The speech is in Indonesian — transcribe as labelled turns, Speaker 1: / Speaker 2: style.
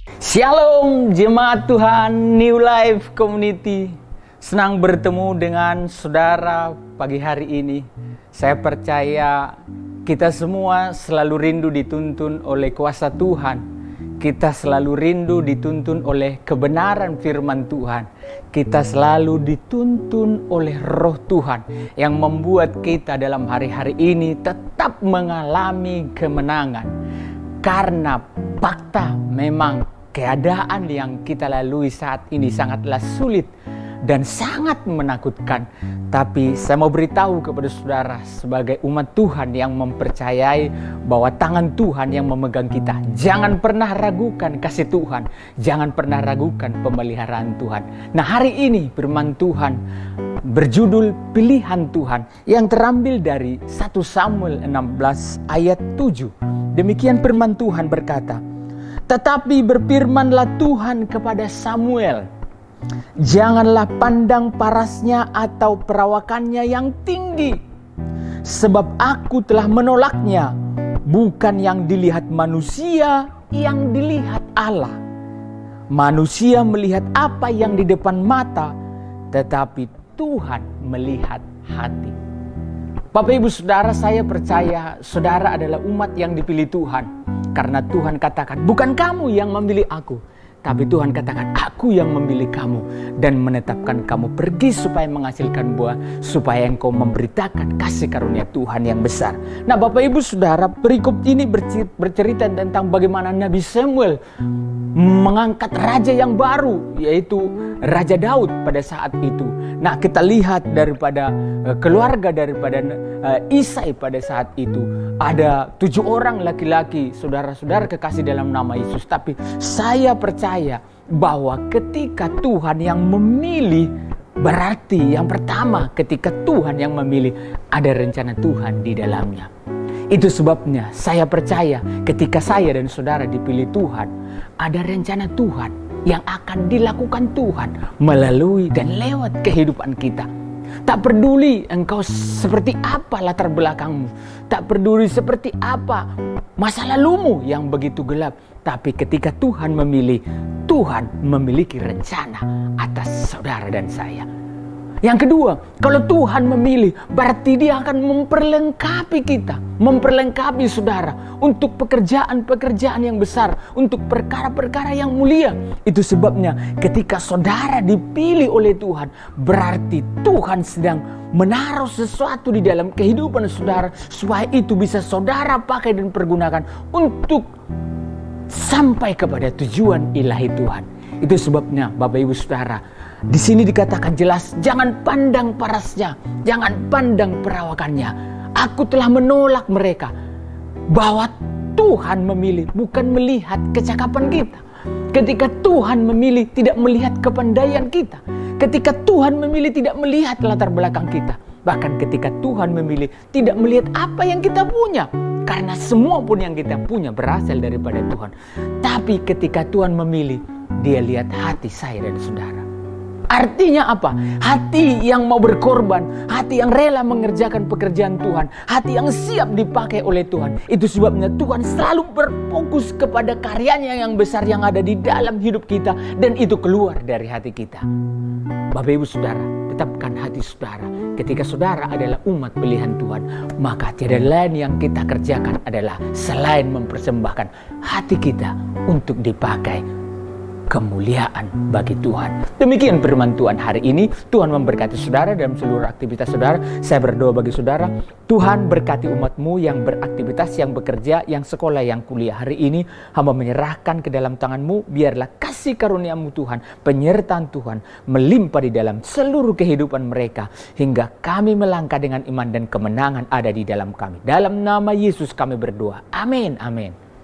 Speaker 1: Shalom jemaat Tuhan New Life Community. Senang bertemu dengan saudara pagi hari ini. Saya percaya kita semua selalu rindu dituntun oleh kuasa Tuhan. Kita selalu rindu dituntun oleh kebenaran firman Tuhan. Kita selalu dituntun oleh Roh Tuhan yang membuat kita dalam hari-hari ini tetap mengalami kemenangan. Karena fakta memang keadaan yang kita lalui saat ini sangatlah sulit dan sangat menakutkan. Tapi saya mau beritahu kepada saudara sebagai umat Tuhan yang mempercayai bahwa tangan Tuhan yang memegang kita. Jangan pernah ragukan kasih Tuhan. Jangan pernah ragukan pemeliharaan Tuhan. Nah, hari ini firman Tuhan berjudul Pilihan Tuhan yang terambil dari 1 Samuel 16 ayat 7. Demikian firman Tuhan berkata, "Tetapi berfirmanlah Tuhan kepada Samuel, janganlah pandang parasnya atau perawakannya yang tinggi, sebab aku telah menolaknya. Bukan yang dilihat manusia, yang dilihat Allah. Manusia melihat apa yang di depan mata, tetapi Tuhan melihat hati." Bapak Ibu Saudara, saya percaya saudara adalah umat yang dipilih Tuhan. Karena Tuhan katakan, bukan kamu yang memilih aku, tapi Tuhan katakan, aku yang memilih kamu dan menetapkan kamu pergi supaya menghasilkan buah, supaya engkau memberitakan kasih karunia Tuhan yang besar. Nah, Bapak Ibu Saudara, berikut ini bercerita tentang bagaimana Nabi Samuel mengangkat raja yang baru, yaitu Raja Daud pada saat itu. Nah, kita lihat daripada keluarga daripada Isai pada saat itu. Ada 7 orang laki-laki, saudara-saudara kekasih dalam nama Yesus. Tapi saya percaya bahwa ketika Tuhan yang memilih, berarti yang pertama ketika Tuhan yang memilih, ada rencana Tuhan di dalamnya. Itu sebabnya saya percaya ketika saya dan saudara dipilih Tuhan, ada rencana Tuhan yang akan dilakukan Tuhan melalui dan lewat kehidupan kita. Tak peduli engkau seperti apa latar belakangmu, tak peduli seperti apa masa lalumu yang begitu gelap, tapi ketika Tuhan memilih, Tuhan memiliki rencana atas saudara dan saya. Yang kedua, kalau Tuhan memilih, berarti Dia akan memperlengkapi kita, memperlengkapi saudara untuk pekerjaan-pekerjaan yang besar, untuk perkara-perkara yang mulia. Itu sebabnya ketika saudara dipilih oleh Tuhan, berarti Tuhan sedang menaruh sesuatu di dalam kehidupan saudara, supaya itu bisa saudara pakai dan pergunakan untuk sampai kepada tujuan ilahi Tuhan. Itu sebabnya Bapak Ibu Saudara, di sini dikatakan jelas, jangan pandang parasnya, jangan pandang perawakannya. Aku telah menolak mereka. Bahwa Tuhan memilih bukan melihat kecakapan kita. Ketika Tuhan memilih tidak melihat kepandaian kita. Ketika Tuhan memilih tidak melihat latar belakang kita. Bahkan ketika Tuhan memilih tidak melihat apa yang kita punya. Karena semua pun yang kita punya berasal daripada Tuhan. Tapi ketika Tuhan memilih, Dia lihat hati saya dan saudara. Artinya apa? Hati yang mau berkorban, hati yang rela mengerjakan pekerjaan Tuhan, hati yang siap dipakai oleh Tuhan. Itu sebabnya Tuhan selalu berfokus kepada karyanya yang besar yang ada di dalam hidup kita, dan itu keluar dari hati kita. Bapak Ibu Saudara, tetapkan hati saudara. Ketika saudara adalah umat pilihan Tuhan, maka tiada lain yang kita kerjakan adalah selain mempersembahkan hati kita untuk dipakai kemuliaan bagi Tuhan. Demikian firman Tuhan hari ini. Tuhan memberkati saudara dalam seluruh aktivitas saudara. Saya berdoa bagi saudara, Tuhan berkati umatmu yang beraktivitas, yang bekerja, yang sekolah, yang kuliah hari ini. Hamba menyerahkan ke dalam tanganmu. Biarlah kasih karuniamu Tuhan, penyertaan Tuhan melimpah di dalam seluruh kehidupan mereka, hingga kami melangkah dengan iman dan kemenangan ada di dalam kami. Dalam nama Yesus kami berdoa. Amin, amin.